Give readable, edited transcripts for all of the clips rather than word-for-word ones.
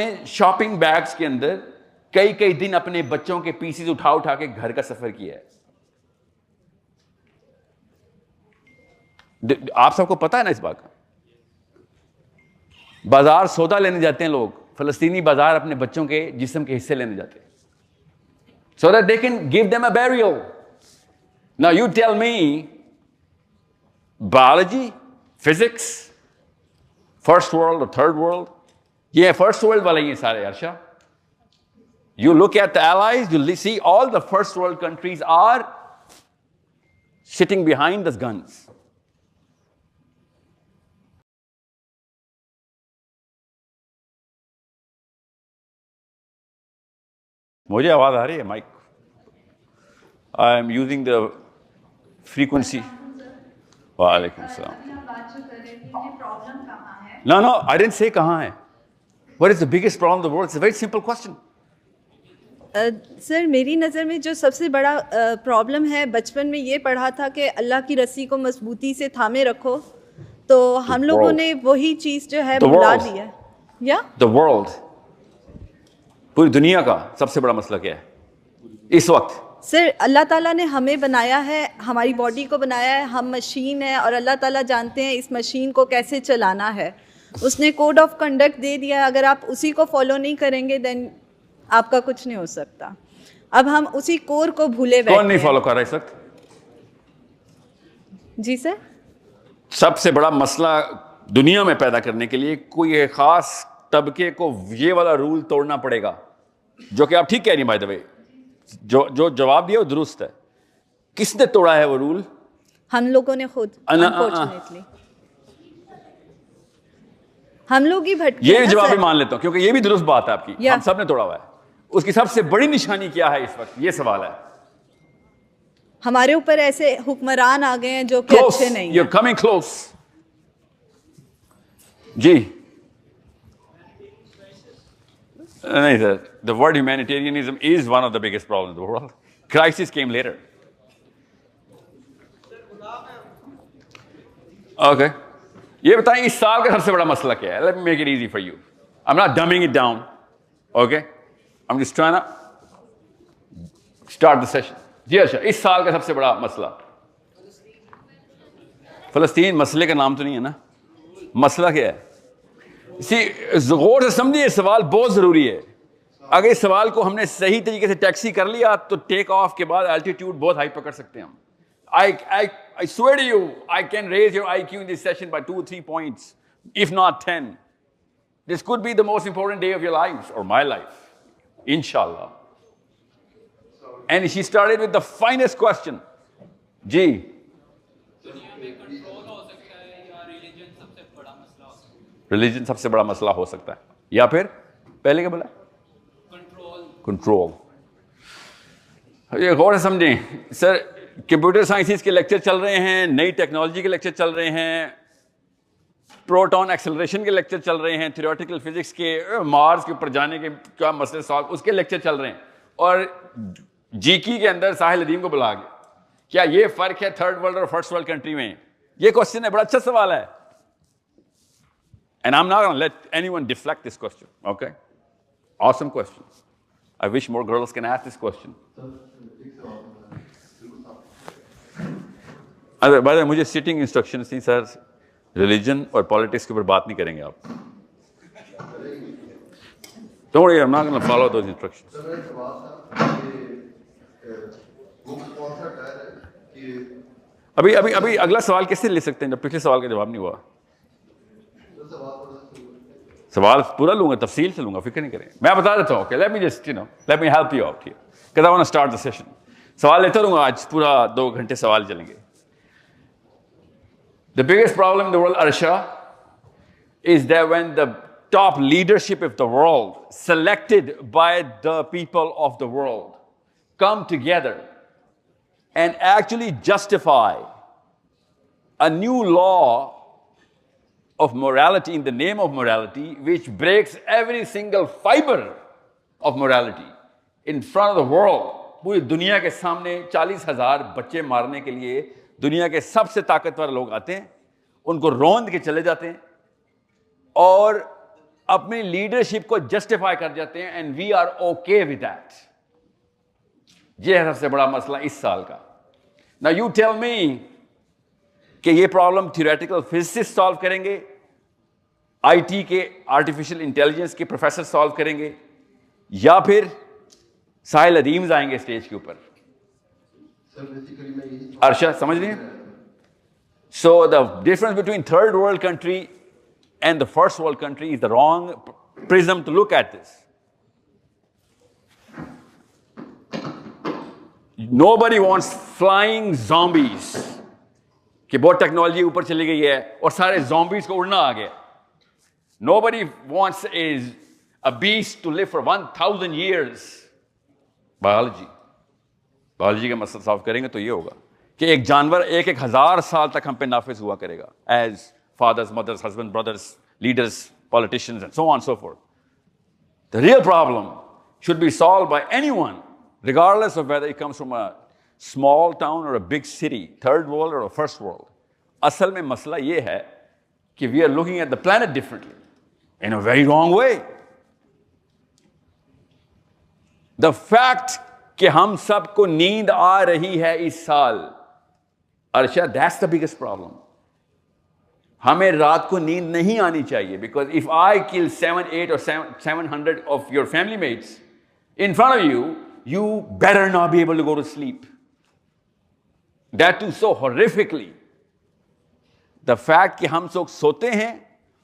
Shopping bags के अंदर कई कई दिन अपने बच्चों के पीसीज उठा उठा के घर का सफर किया है। आप सबको पता है ना इस बात का। बाजार सौदा लेने जाते हैं लोग, फलस्तीनी बाजार अपने बच्चों के जिस्म के हिस्से लेने जाते हैं, so that they can give them a burial. Now you tell me, biology, physics, first world or third world, ये first world वाले ये सारे अर्शा। You look at the allies, you see all the first world countries are sitting behind the guns. मुझे आवाज आ रही है mic? I am using the frequency. वालेकुम सलाम। No no, I didn't say कहां है। What is the biggest problem in the world? It's a very simple question. Sir मेरी नज़र में जो सबसे बड़ा प्रॉब्लम है, बचपन में ये पढ़ा था कि अल्लाह की रस्सी को मजबूती से थामे रखो, तो हम लोगों ने वही चीज़ जो है भुला दी है। या द वर्ल्ड, पूरी दुनिया का सबसे बड़ा मसला क्या है इस वक्त? सर अल्लाह ताला ने हमें बनाया है, हमारी बॉडी को बनाया है, हम मशीन है और अल्लाह ताला जानते हैं इस मशीन को कैसे चलाना है। उसने कोड ऑफ कंडक्ट दे दिया है, अगर आप उसी को फॉलो नहीं करेंगे देन आपका कुछ नहीं हो सकता। अब हम उसी कोर को भूले बैठे हैं। कौन नहीं फॉलो कर रहा है इस वक्त? जी सर, सबसे बड़ा मसला दुनिया में पैदा करने के लिए कोई एक खास तबके को ये वाला रूल तोड़ना पड़ेगा, जो कि आप ठीक कह रही हैं बाय द वे। जो जवाब दिया वो दुरुस्त है। किसने तोड़ा है वो रूल? हम लोगों ने खुद, अनफॉर्चुनेटली हम लोग ही भटके। ये जवाब भी मान लेता हूं क्योंकि ये भी दुरुस्त बात है आपकी। हम सब ने तोड़ा हुआ है। उसकी सबसे बड़ी निशानी क्या है इस वक्त? ये सवाल है। हमारे ऊपर ऐसे हुक्मरान आ गए हैं जो कि अच्छे नहीं। You're coming close. जी नहीं sir, the word humanitarianism is one of the biggest problems in the world. Crisis came later. Okay. ये बताएं इस साल का सबसे बड़ा मसला क्या है? Let me make it easy for you. I'm not dumbing it down. Okay? I'm just trying to start the session. जी अच्छा, इस साल का सबसे बड़ा मसला फलस्तीन। मसले का नाम तो नहीं है ना? मसला क्या है? गौर से समझिए, सवाल बहुत जरूरी है। अगर इस सवाल को हमने सही तरीके से टैक्सी कर लिया तो टेक ऑफ के बाद एल्टीट्यूड बहुत हाई पकड़ सकते हैं हम। I swear to you, I can raise your IQ in this session by 2 or 3 points, if not 10. This could be the most important day of your lives or my life, inshallah. And she started with the finest question. जी, religion सबसे बड़ा मसला हो सकता है, या फिर पहले क्या बोला? कंट्रोल। ये गौर से समझें सर, कंप्यूटर साइंसेस के लेक्चर चल रहे हैं, नई टेक्नोलॉजी के लेक्चर चल रहे हैं, प्रोटॉन एक्सेलरेशन के लेक्चर चल रहे हैं, थ्योरेटिकल फिजिक्स के, मार्स के ऊपर जाने के क्या मसले सॉल्व, उसके लेक्चर चल रहे हैं। और जीकी के अंदर साहिल अदीम को बुला के, क्या ये फर्क है थर्ड वर्ल्ड और फर्स्ट वर्ल्ड कंट्री में? ये क्वेश्चन है, बड़ा अच्छा सवाल है। And I'm not going to let anyone deflect this question, okay? Awesome question. I wish more girls can ask this question. By the way, मुझे sitting instructions थी सर, religion और politics के ऊपर बात नहीं करेंगे आप। Don't worry, I'm not going to follow those instructions. अभी अगला सवाल कैसे ले सकते हैं जब पिछले सवाल का जवाब नहीं हुआ? सवाल पूरा लूंगा, तफसील से लूंगा, फिक्र नहीं करें। मैं बता देता हूँ, let me just let me help you out here because I want to start the session. सवाल लेता रहूंगा, आज पूरा 2 घंटे सवाल चलेंगे। The biggest problem in the world अर्शा is that when the top leadership of the world selected by the people of the world come together and actually justify a new law of morality in the name of morality, which breaks every single fiber of morality in front of the world. पूरी दुनिया के सामने 40,000 बच्चे मारने के लिए दुनिया के सबसे ताकतवर लोग आते हैं, उनको रौंद के चले जाते हैं और अपनी लीडरशिप को जस्टिफाई कर जाते हैं and we are okay with that. ये है सबसे बड़ा मसला इस साल का। नाउ यू टेल मी कि ये प्रॉब्लम थियोरेटिकल फिजिसिस्ट सॉल्व करेंगे, आईटी के आर्टिफिशियल इंटेलिजेंस के प्रोफेसर सॉल्व करेंगे, या फिर साहिल अदीम्स आएंगे स्टेज के ऊपर? अर्शा समझ रही हैं? So the difference between third world country and the first world country is the wrong prism to look at this. Nobody wants flying zombies कि बहुत टेक्नोलॉजी ऊपर चली गई है और सारे zombies को उड़ना आ गया. Nobody wants a beast to live for 1000 years. Biology का मसला सॉल्व करेंगे तो ये होगा कि एक जानवर एक हजार साल तक हम पे नाफिज हुआ करेगा, as fathers, mothers, husbands, brothers, leaders, politicians, and so on and so forth. The real problem should be solved by anyone, regardless of whether it comes from a small town or a big city, third world or a first world. असल में मसला ये है कि we are looking at the planet differently, in a very wrong way. The fact कि हम सबको नींद आ रही है इस साल, अर्शा, that's the biggest problem. हमें रात को नींद नहीं आनी चाहिए, because if I kill 7, 8 or 700 of your family mates in front of you, you better not be able to go to sleep. That too so horrifically. The fact कि हम लोग सोते हैं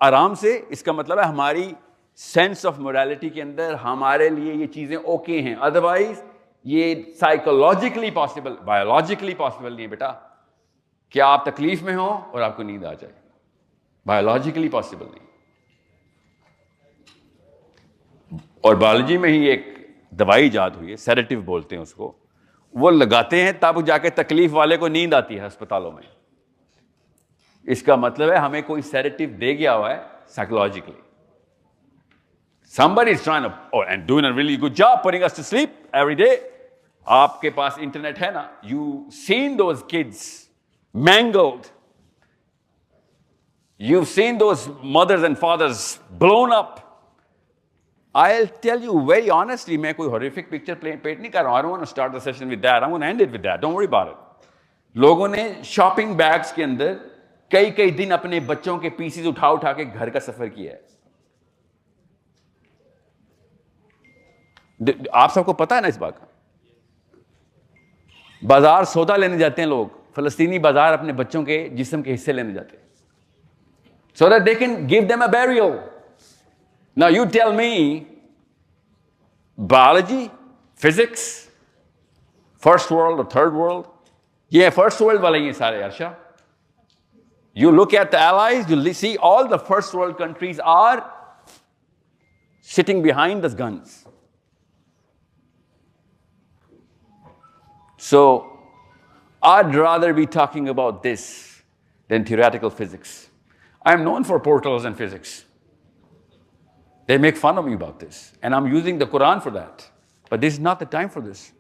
आराम से, इसका मतलब है हमारी सेंस ऑफ मोरालिटी के अंदर हमारे लिए ये चीजें ओके हैं। अदरवाइज ये साइकोलॉजिकली पॉसिबल, बायोलॉजिकली पॉसिबल नहीं है बेटा कि आप तकलीफ में हो और आपको नींद आ जाए। बायोलॉजिकली पॉसिबल नहीं। और बायोलॉजी में ही एक दवाई इजाद हुई है, सेडेटिव बोलते हैं उसको, वो लगाते हैं तब जाके तकलीफ वाले को नींद आती है अस्पतालों में। इसका मतलब है हमें कोई सेडेटिव दे गया हुआ है psychologically. Somebody is trying to and doing a really good job putting us to sleep every day. आपके पास इंटरनेट है ना, you seen those kids mangled. You've seen those mothers and fathers blown up. I'll tell you very honestly, मैं कोई horrific picture paint नहीं कर रहा हूँ. I don't want to start the session with that. I'm going to end it with that. Don't worry about it. लोगों ने shopping bags के अंदर कई दिन अपने बच्चों के पीसेस उठा के घर का सफर किया है। आप सबको पता है ना इस बात का। बाजार सौदा लेने जाते हैं लोग, फलस्तीनी बाजार अपने बच्चों के जिस्म के हिस्से लेने जाते हैं, so that they can give them a burial. Now you tell me, biology, physics, first world or third world, ये first world वाले ही सारे अर्शा। You look at the allies, you see all the first world countries are sitting behind the guns. So I'd rather be talking about this than theoretical physics. I'm known for portals and physics. They make fun of me about this, and I'm using the Quran for that. But this is not the time for this.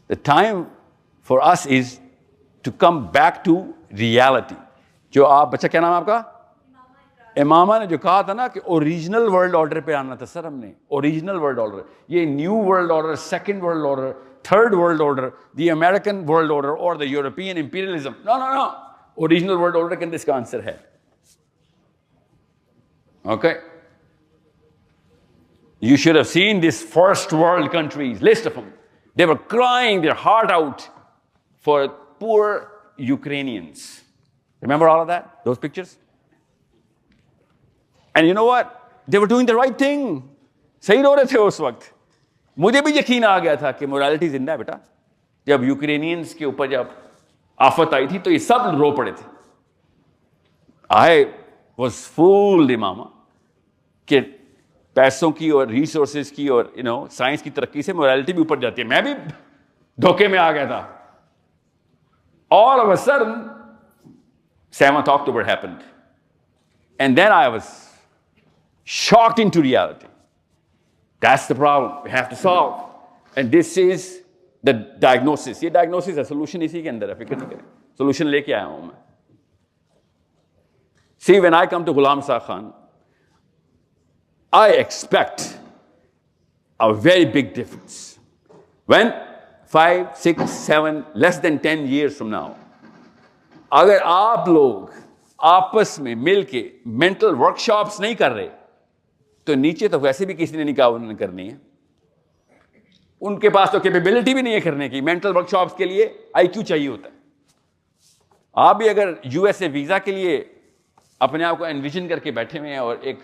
The time for us is to come back to reality. जो आप, बच्चा क्या नाम है आपका? इमामा ने जो कहा था ना कि ओरिजिनल वर्ल्ड ऑर्डर पे आना था सर हमने, ओरिजिनल वर्ल्ड ऑर्डर, ये new world order, second world order, third world order, the American world order और the European imperialism, no, original world order के अंदर इसका आंसर है। Okay, you should have seen these first world countries, list of them. They were crying their heart out for poor Ukrainians. Remember all of that, those pictures? And you know what? They were doing the right thing. सही रो रहे थे उस वक्त। मुझे भी यकीन आ गया था कि मोरालिटी जिंदा है बेटा। जब यूक्रेनियंस के ऊपर जब आफत आई थी तो ये सब रो पड़े थे। I was fooled इमामा कि पैसों की और रिसोर्सेज की और साइंस की तरक्की से मोरालिटी भी ऊपर जाती है। मैं भी धोखे में आ गया था। All of a sudden 7th October happened, and then I was shocked into reality. That's the problem we have to solve, and this is the diagnosis. ये diagnosis है, solution इसी के अंदर है, फिक्र नहीं करें, solution लेके आया हूं मैं। See, when I come to Ghulam Shah Khan, I expect a very big difference. When 5, 6, 7, less than 10 years from now, अगर आप लोग आपस में मिलके मेंटल वर्कशॉप्स नहीं कर रहे, तो नीचे तो वैसे भी किसी ने नहीं कहा उन्होंने करनी है, उनके पास तो कैपेबिलिटी भी नहीं है करने की। मेंटल वर्कशॉप्स के लिए आईक्यू चाहिए होता है। आप भी अगर यूएसए वीजा के लिए अपने आप को एनविजन करके बैठे हुए हैं और एक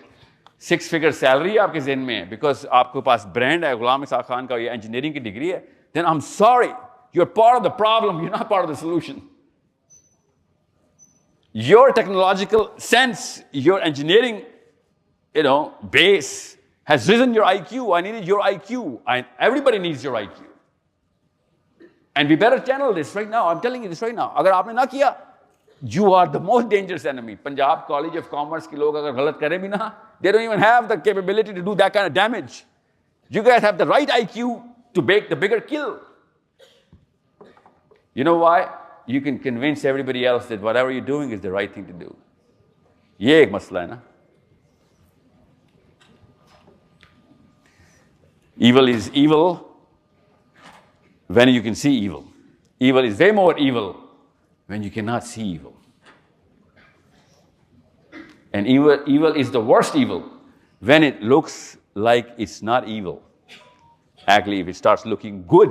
6 फिगर सैलरी आपके ज़हन में है, बिकॉज आपके पास ब्रांड है गुलाम इसाक खान का, ये इंजीनियरिंग की डिग्री है, then I am sorry, you are part of the problem, you are not part of the solution. Your technological sense, your engineering, base has risen your IQ. I needed your IQ. Everybody needs your IQ. And we better channel this right now. I'm telling you this right now. अगर आपने ना किया, you are the most dangerous enemy. Punjab College of Commerce के लोग अगर गलत करें भी ना, they don't even have the capability to do that kind of damage. You guys have the right IQ to make the bigger kill. You know why? You can convince everybody else that whatever you're doing is the right thing to do. ये एक मसला है ना. Evil is evil when you can see evil. Evil is way more evil when you cannot see evil. And evil is the worst evil when it looks like it's not evil. Actually, if it starts looking good,